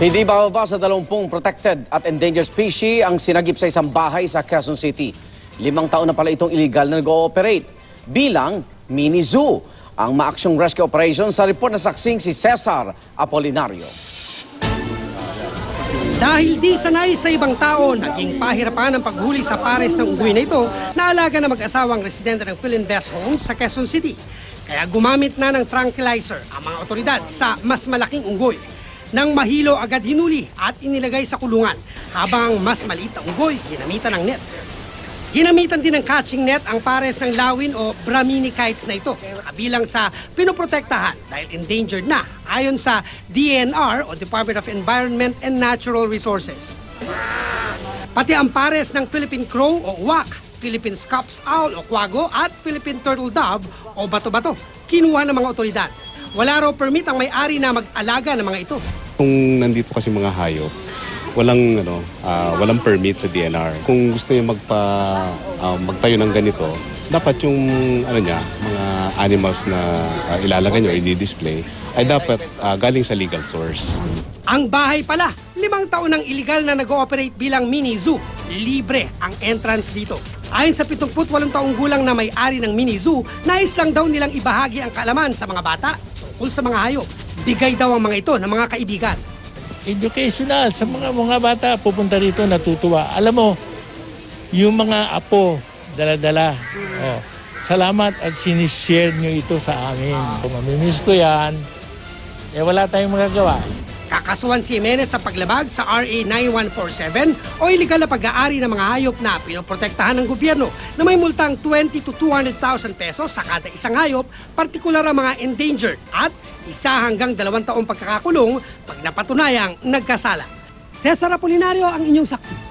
Hindi bababa sa 20 protected at endangered species ang sinagip sa isang bahay sa Quezon City. 5 taon na pala itong illegal na nag-ooperate bilang mini zoo. Ang maaksyong rescue operation sa report na saksing si Cesar Apolinario. Dahil di sanay sa ibang tao, naging pahirapan ang paghuli sa pares ng unggoy na ito na alaga na mag-asawang residente ng Philinvest Homes sa Quezon City. Kaya gumamit na ng tranquilizer ang mga otoridad sa mas malaking unggoy. Nang mahilo agad hinuli at inilagay sa kulungan, habang mas maliit na unggoy ginamitan ng net. Ginamitan din ng catching net ang pares ng lawin o Brahmini kites na ito, kabilang sa pinoprotektahan dahil endangered na ayon sa DENR o Department of Environment and Natural Resources. Pati ang pares ng Philippine Crow o Uwak, Philippine Scops Owl o Quago at Philippine Turtle Dove o Bato-Bato, kinuha ng mga otoridad. Wala raw permit ang may-ari na mag-alaga ng mga ito. Kung nandito kasi mga hayop, walang permit sa DNR. Kung gusto niya magtayo ng ganito, dapat yung mga animals na ilalagay nyo, i-display, ay dapat galing sa legal source. Ang bahay pala, 5 taon ng illegal na nag-ooperate bilang mini zoo. Libre ang entrance dito. Ayon sa 78 taong gulang na may-ari ng mini zoo, nais lang daw nilang ibahagi ang kaalaman sa mga bata tungkol sa mga hayop. Bigay daw ang mga ito ng mga kaibigan. Educational sa mga bata pupunta rito, natutuwa. Alam mo, yung mga apo dala-dala. Salamat at sinishare nyo ito sa amin. Kung mamimiss ko yan, wala tayong magagawa. Kakasuhan si Jimenez sa paglabag sa RA 9147 o iligal na pag-aari ng mga hayop na pinoprotektahan ng gobyerno na may multang 20 to 200,000 pesos sa kada isang hayop, partikular ang mga endangered at 1 hanggang 2 taong pagkakakulong pag napatunayang nagkasala. Cesar Apolinario ang inyong saksi.